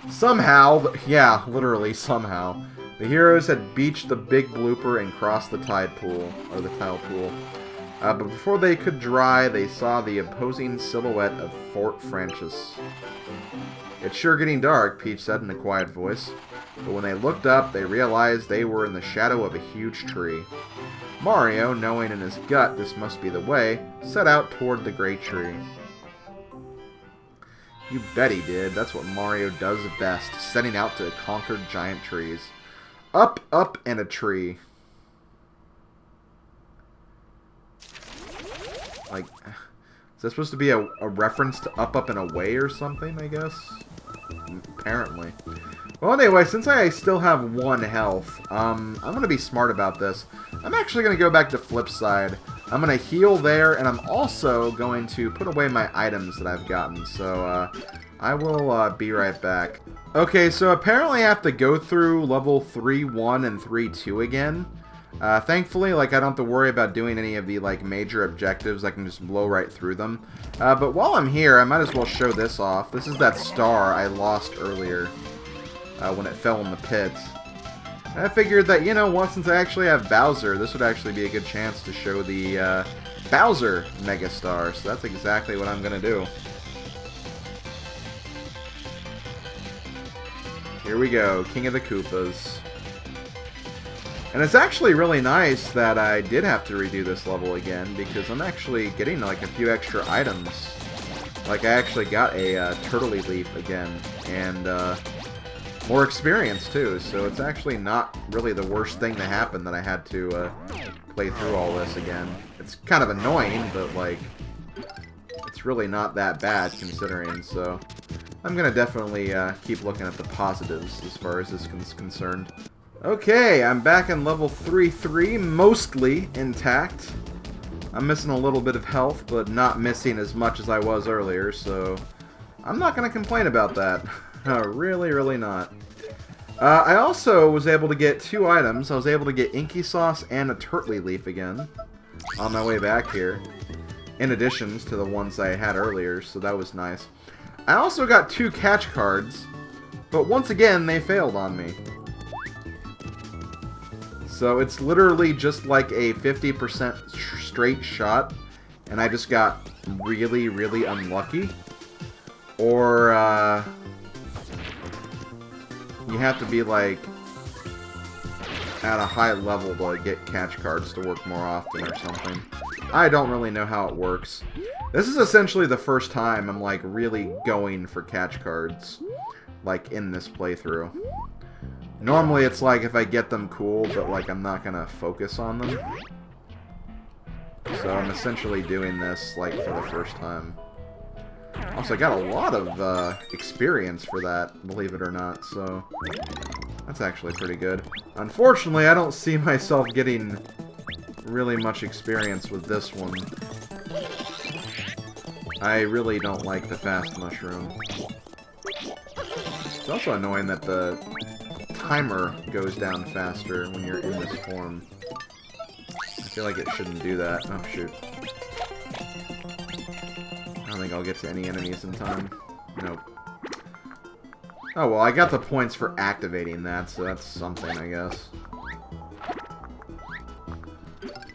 Somehow, yeah, literally somehow, the heroes had beached the big blooper and crossed the tide pool, or the tile pool. But before they could dry, they saw the opposing silhouette of Fort Francis. "It's sure getting dark," Peach said in a quiet voice. But when they looked up, they realized they were in the shadow of a huge tree. Mario, knowing in his gut this must be the way, set out toward the great tree. You bet he did. That's what Mario does best, setting out to conquer giant trees. Up, up, and a tree. Like, is that supposed to be a reference to Up, Up, and Away or something, I guess? Apparently. Well, anyway, since I still have 1 health, I'm going to be smart about this. I'm actually going to go back to flip side. I'm going to heal there, and I'm also going to put away my items that I've gotten. So, I will be right back. Okay, so apparently I have to go through level 3-1 and 3-2 again. Thankfully, like, I don't have to worry about doing any of the, like, major objectives. I can just blow right through them. But while I'm here, I might as well show this off. This is that star I lost earlier when it fell in the pit. And I figured that, you know what, since I actually have Bowser, this would actually be a good chance to show the Bowser Megastar. So that's exactly what I'm going to do. Here we go, King of the Koopas. And it's actually really nice that I did have to redo this level again, because I'm actually getting like a few extra items. Like I actually got a turtley leaf again, and more experience too, so it's actually not really the worst thing to happen that I had to play through all this again. It's kind of annoying, but like, it's really not that bad considering, so I'm gonna definitely keep looking at the positives as far as this is concerned. Okay, I'm back in level 3-3, mostly intact. I'm missing a little bit of health, but not missing as much as I was earlier, so I'm not going to complain about that. Really, really not. I also was able to get 2 items. I was able to get Inky Sauce and a Turtley Leaf again on my way back here, in addition to the ones I had earlier, so that was nice. I also got 2 catch cards, but once again, they failed on me. So it's literally just like a 50% straight shot, and I just got really, really unlucky. Or, you have to be like at a high level to get catch cards to work more often or something. I don't really know how it works. This is essentially the first time I'm like really going for catch cards, like in this playthrough. Normally it's like if I get them, cool, but like I'm not gonna focus on them. So I'm essentially doing this like for the first time. Also, I got a lot of experience for that, believe it or not, so that's actually pretty good. Unfortunately, I don't see myself getting really much experience with this one. I really don't like the fast mushroom. It's also annoying that the timer goes down faster when you're in this form. I feel like it shouldn't do that. Oh, shoot. I don't think I'll get to any enemies in time. Nope. Oh, well, I got the points for activating that, so that's something, I guess.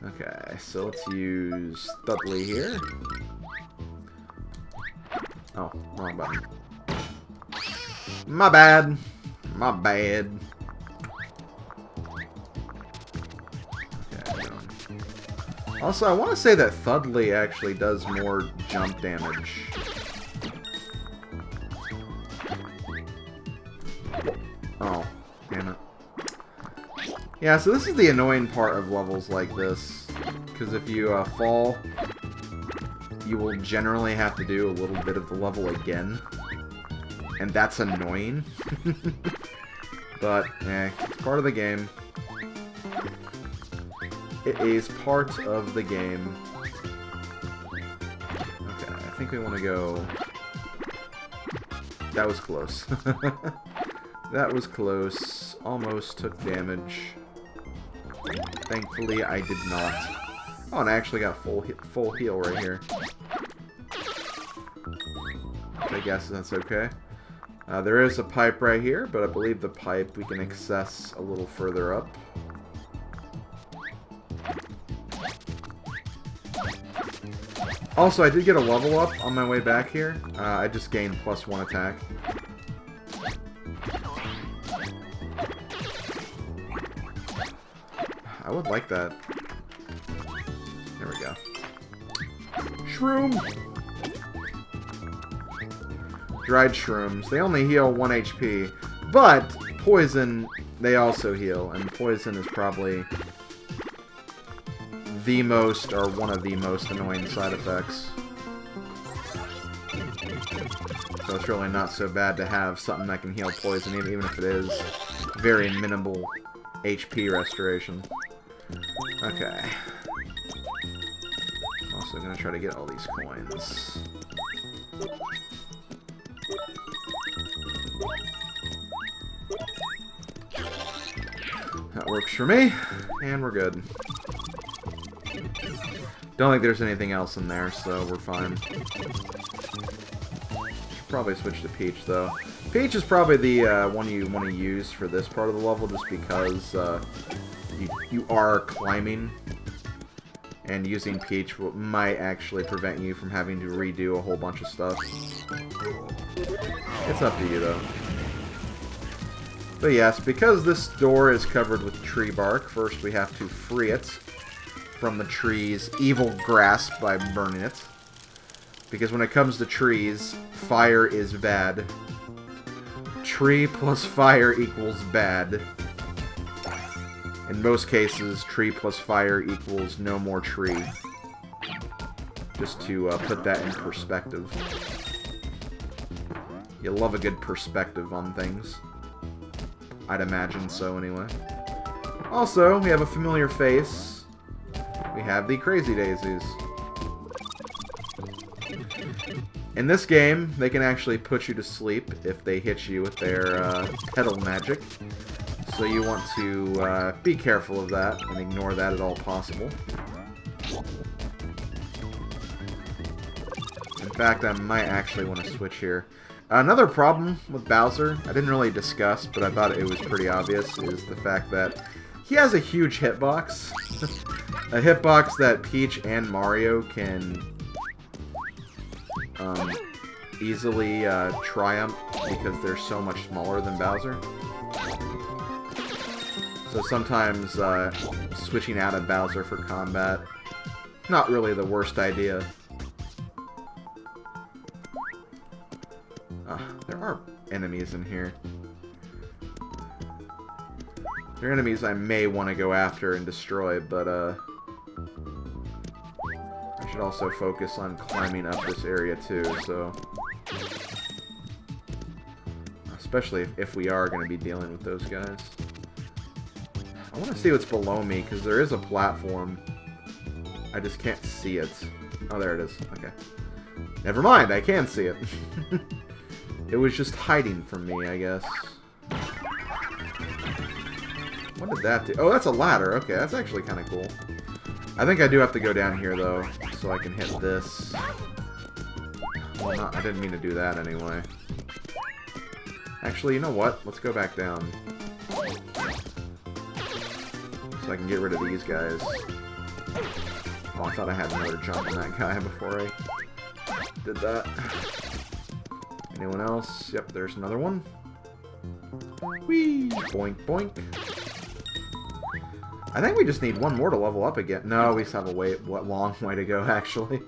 Okay, so let's use Dudley here. Oh, wrong button. My bad. My bad. Okay, also, I want to say that Thudley actually does more jump damage. Oh, damn it. Yeah, so this is the annoying part of levels like this. Because if you fall, you will generally have to do a little bit of the level again. And that's annoying. But, it's part of the game. It is part of the game. Okay, I think we want to go... That was close. That was close. Almost took damage. Thankfully, I did not. Oh, and I actually got full heal right here. I guess that's okay. There is a pipe right here, but I believe the pipe we can access a little further up. Also, I did get a level up on my way back here. I just gained +1 attack. I would like that. There we go. Shroom! Dried shrooms. They only heal 1 HP. But, poison, they also heal. And poison is probably the most, or one of the most annoying side effects. So it's really not so bad to have something that can heal poison, even if it is very minimal HP restoration. Okay. I'm also going to try to get all these coins. That works for me, and we're good. Don't think there's anything else in there, so we're fine. Should probably switch to Peach, though. Peach is probably the one you want to use for this part of the level, just because you are climbing, and using Peach might actually prevent you from having to redo a whole bunch of stuff. It's up to you, though. But yes, because this door is covered with tree bark, first we have to free it from the tree's evil grasp by burning it. Because when it comes to trees, fire is bad. Tree plus fire equals bad. In most cases, tree plus fire equals no more tree. Just to put that in perspective. You love a good perspective on things. I'd imagine so, anyway. Also, we have a familiar face. We have the Crazy Daisies. In this game, they can actually put you to sleep if they hit you with their petal magic. So you want to be careful of that and ignore that at all possible. In fact, I might actually want to switch here. Another problem with Bowser, I didn't really discuss, but I thought it was pretty obvious, is the fact that he has a huge hitbox. A hitbox that Peach and Mario can easily triumph because they're so much smaller than Bowser. So sometimes switching out of Bowser for combat, not really the worst idea. There are enemies in here. They're enemies I may want to go after and destroy, but I should also focus on climbing up this area too, so... Especially if we are going to be dealing with those guys. I want to see what's below me, because there is a platform. I just can't see it. Oh, there it is. Okay. Never mind, I can see it. It was just hiding from me, I guess. What did that do? Oh, that's a ladder. Okay, that's actually kind of cool. I think I do have to go down here, though, so I can hit this. Well, not, I didn't mean to do that anyway. Actually, you know what? Let's go back down. So I can get rid of these guys. Oh, I thought I had another jump on that guy before I did that. Anyone else? Yep, there's another one. Whee! Boink, boink. I think we just need one more to level up again. No, we still have a long way to go, actually.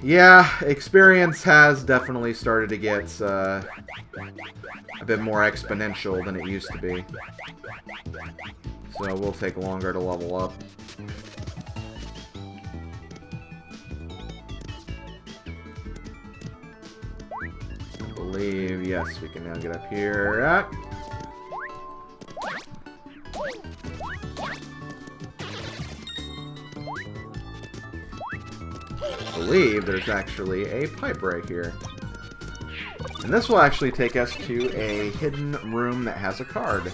Yeah, experience has definitely started to get a bit more exponential than it used to be. So we'll take longer to level up. I believe, yes, we can now get up here. I believe there's actually a pipe right here. And this will actually take us to a hidden room that has a card.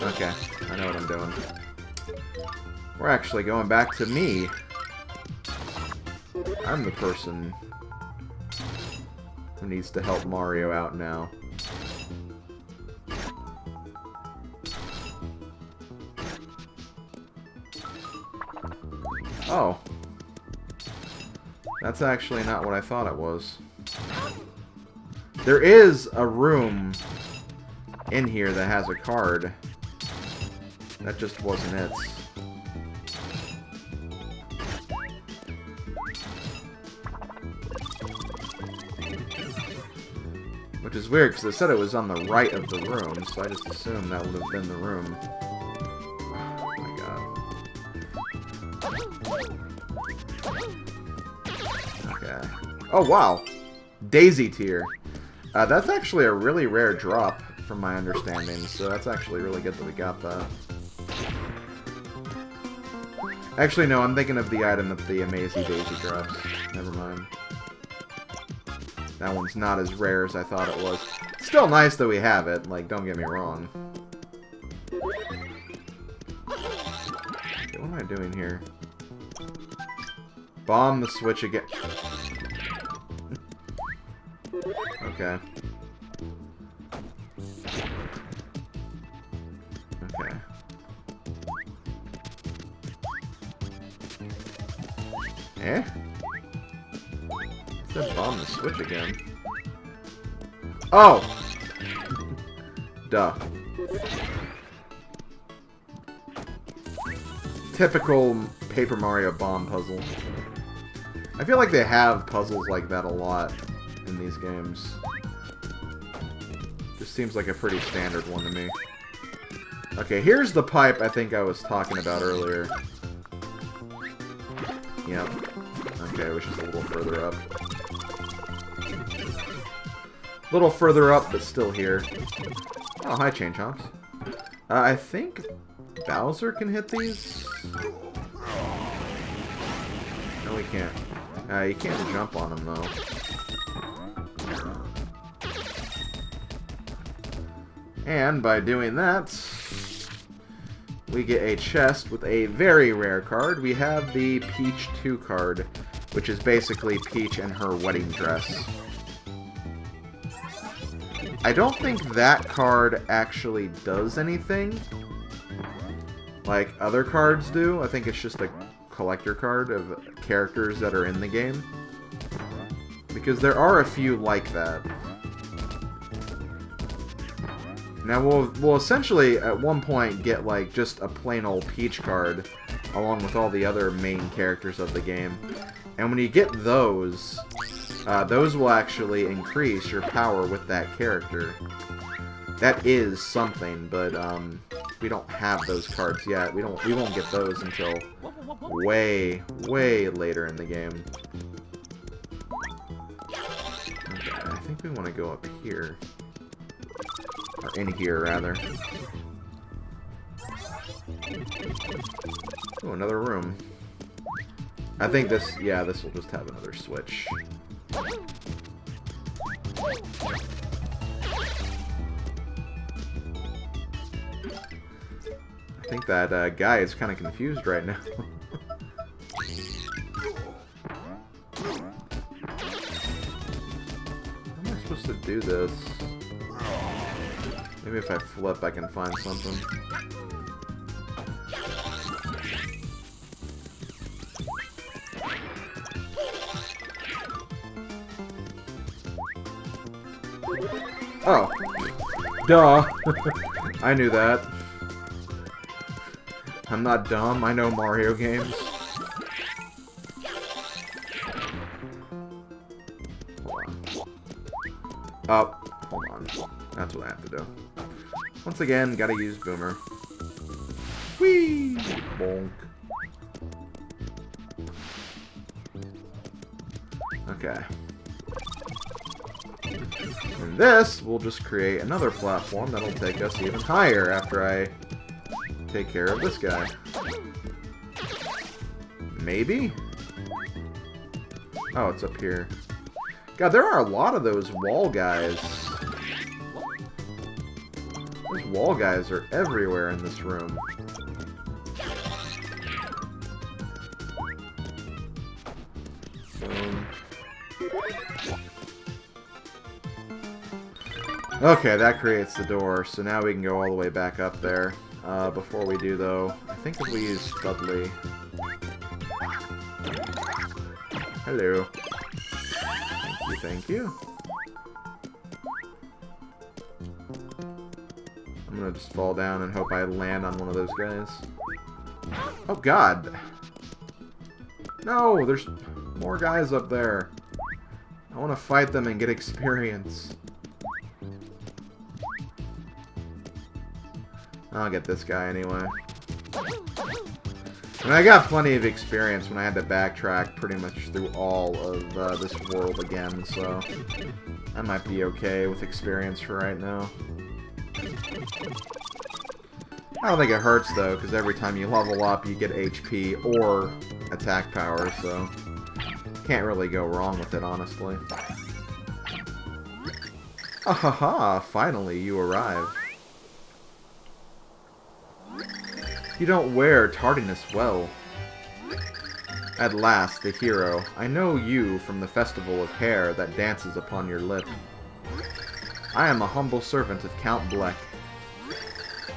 Okay, I know what I'm doing. We're actually going back to me. I'm the person who needs to help Mario out now. Oh. That's actually not what I thought it was. There is a room in here that has a card. That just wasn't it. Which is weird, because it said it was on the right of the room, so I just assumed that would have been the room. Oh my god. Okay. Oh, wow! Daisy tier. That's actually a really rare drop, from my understanding, so that's actually really good that we got that. Actually, no, I'm thinking of the item that the Amazing Daisy drops. Never mind. That one's not as rare as I thought it was. Still nice that we have it, like, don't get me wrong. Okay, what am I doing here? Bomb the switch again. Okay. Okay. Eh? It said bomb the switch again. Oh! Duh. Typical Paper Mario bomb puzzle. I feel like they have puzzles like that a lot in these games. This seems like a pretty standard one to me. Okay, here's the pipe I think I was talking about earlier. Yep. Okay, which is a little further up. A little further up, but still here. Oh, hi, Chain Chomps. I think Bowser can hit these? No, he can't. You can't jump on him, though. And by doing that, we get a chest with a very rare card. We have the Peach 2 card, which is basically Peach in her wedding dress. I don't think that card actually does anything like other cards do. I think it's just a collector card of characters that are in the game. Because there are a few like that. Now we'll essentially at one point get like just a plain old Peach card along with all the other main characters of the game. And when you get those will actually increase your power with that character. That is something, but we don't have those cards yet. We won't get those until way later in the game. Okay, I think we want to go up here. Or in here, rather. Oh, another room. I think this will just have another switch. I think that guy is kind of confused right now. How am I supposed to do this? Maybe if I flip, I can find something. Oh. Duh. I knew that. I'm not dumb. I know Mario games. Hold on. Oh, hold on. That's what I have to do. Once again, gotta use Boomer. Whee! Bonk. Okay. And this will just create another platform that'll take us even higher after I take care of this guy. Maybe? Oh, it's up here. God, there are a lot of those wall guys. Those wall guys are everywhere in this room. Okay, that creates the door, so now we can go all the way back up there. Before we do, though, I think if we use Studley... Hello. Thank you, thank you. I'm gonna just fall down and hope I land on one of those guys. Oh, God! No, there's more guys up there. I want to fight them and get experience. I'll get this guy anyway. And I got plenty of experience when I had to backtrack pretty much through all of this world again, so I might be okay with experience for right now. I don't think it hurts though, because every time you level up you get HP or attack power, so can't really go wrong with it, honestly. Ahaha, finally you arrive. You don't wear tardiness well. At last, the hero. I know you from the festival of hair that dances upon your lip. I am a humble servant of Count Bleck,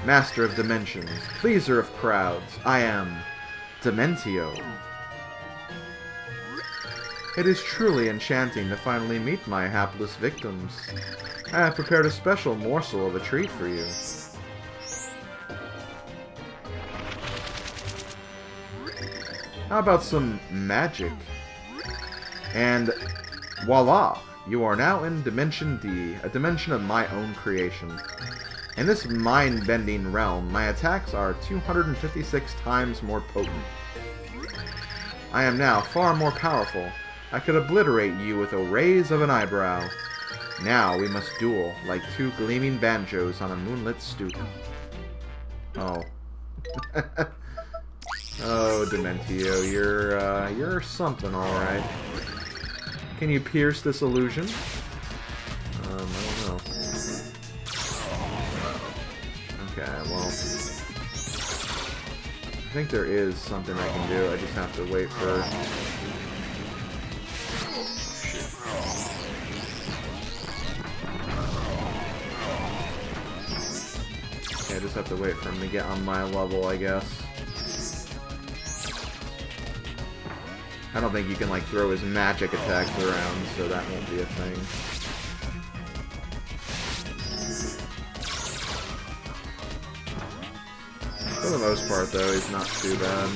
master of dimensions, pleaser of crowds. I am Dementio. It is truly enchanting to finally meet my hapless victims. I have prepared a special morsel of a treat for you. How about some magic? And voila! You are now in Dimension D, a dimension of my own creation. In this mind-bending realm, my attacks are 256 times more potent. I am now far more powerful. I could obliterate you with a raise of an eyebrow. Now we must duel like two gleaming banjos on a moonlit stoop. Oh. Oh, Dementio, you're something, alright. Can you pierce this illusion? I don't know. Okay, well... I think there is something I can do, I just have to wait for... Okay, I just have to wait for him to get on my level, I guess. I don't think you can, like, throw his magic attacks around, so that won't be a thing. For the most part, though, he's not too bad.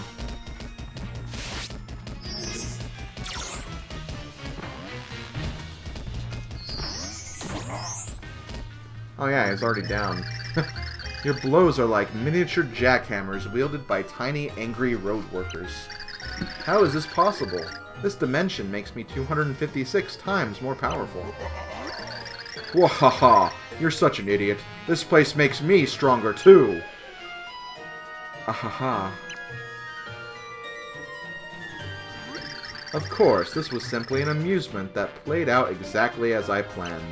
Oh yeah, he's already down. Your blows are like miniature jackhammers wielded by tiny, angry road workers. How is this possible? This dimension makes me 256 times more powerful. Wahaha! You're such an idiot. This place makes me stronger too! Ahaha. Of course, this was simply an amusement that played out exactly as I planned.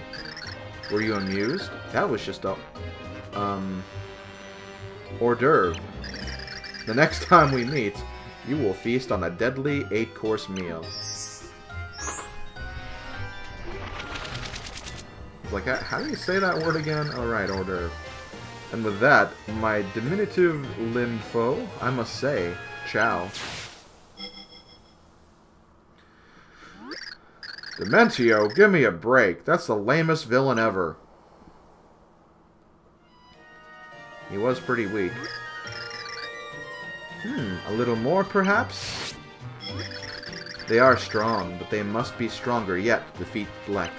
Were you amused? That was just a... hors d'oeuvre. The next time we meet, you will feast on a deadly 8-course meal. It's like, how do you say that word again? Oh, right, hors d'oeuvre. And with that, my diminutive limbed foe, I must say, ciao. Dementio, give me a break. That's the lamest villain ever. He was pretty weak. A little more, perhaps? They are strong, but they must be stronger yet to defeat Bleck.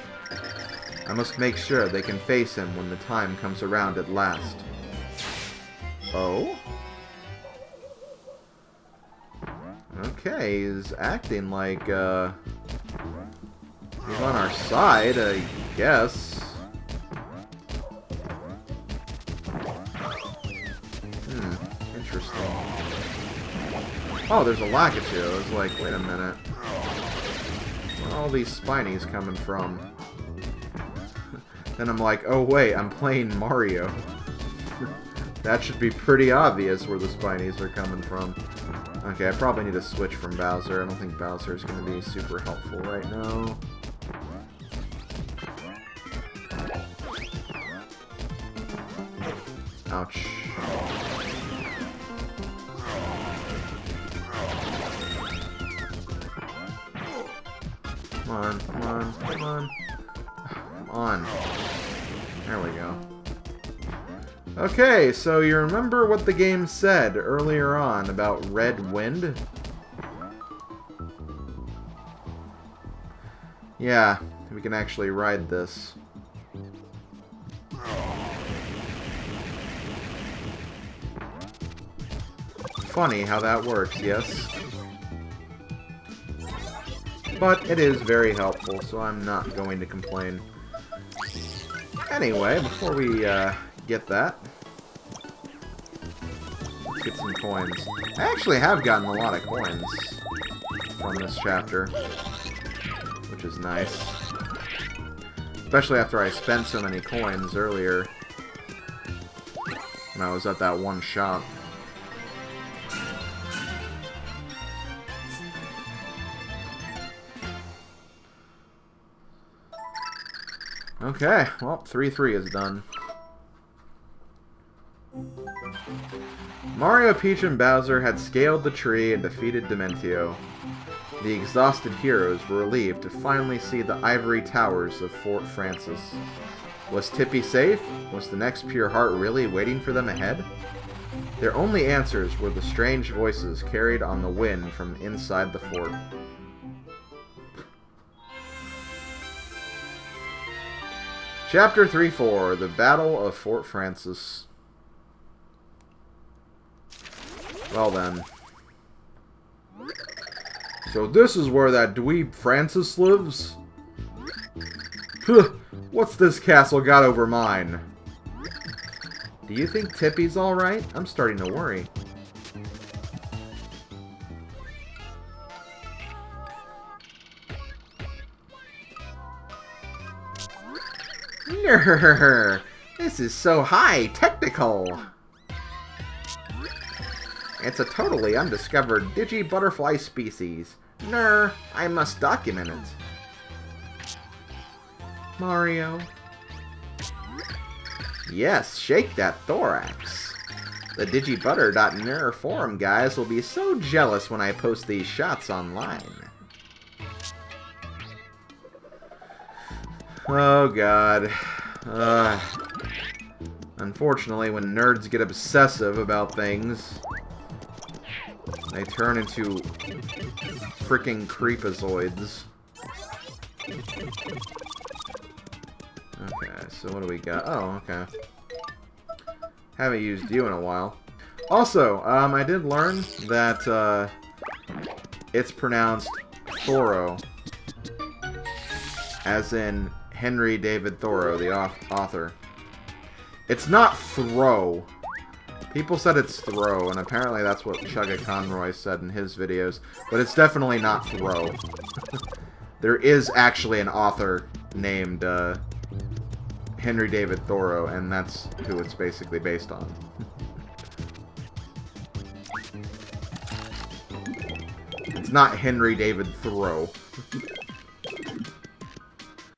I must make sure they can face him when the time comes around at last. Oh? Okay, he's acting like, he's on our side, I guess. Interesting. Oh, there's a Lakitu. I was like, wait a minute. Where are all these Spinies coming from? Then I'm like, oh wait, I'm playing Mario. That should be pretty obvious where the Spinies are coming from. Okay, I probably need to switch from Bowser. I don't think Bowser is going to be super helpful right now. Ouch. Come on, come on, come on. Come on. There we go. Okay, so you remember what the game said earlier on about red wind? Yeah, we can actually ride this. Funny how that works, yes. But it is very helpful, so I'm not going to complain. Anyway, before we get that, let's get some coins. I actually have gotten a lot of coins from this chapter, which is nice. Especially after I spent so many coins earlier when I was at that one shop. Okay, well, 3-3 is done. Mario, Peach, and Bowser had scaled the tree and defeated Dementio. The exhausted heroes were relieved to finally see the ivory towers of Fort Francis. Was Tippy safe? Was the next Pure Heart really waiting for them ahead? Their only answers were the strange voices carried on the wind from inside the fort. Chapter 3-4, The Battle of Fort Francis. Well then. So this is where that dweeb Francis lives? What's this castle got over mine? Do you think Tippy's alright? I'm starting to worry. Nrrr, this is so high technical. It's a totally undiscovered digi-butterfly species. Nrrr, I must document it. Mario. Yes, shake that thorax. The digibutter.nrrr forum guys will be so jealous when I post these shots online. Oh god. Unfortunately, when nerds get obsessive about things, they turn into freaking creepazoids. Okay, so what do we got? Oh, okay. Haven't used you in a while. Also, I did learn that it's pronounced Thoreau, as in Henry David Thoreau, the author. It's not Throw. People said it's Throw, and apparently that's what Chugga Conroy said in his videos, but it's definitely not Throw. There is actually an author named Henry David Thoreau, and that's who it's basically based on. It's not Henry David Thoreau.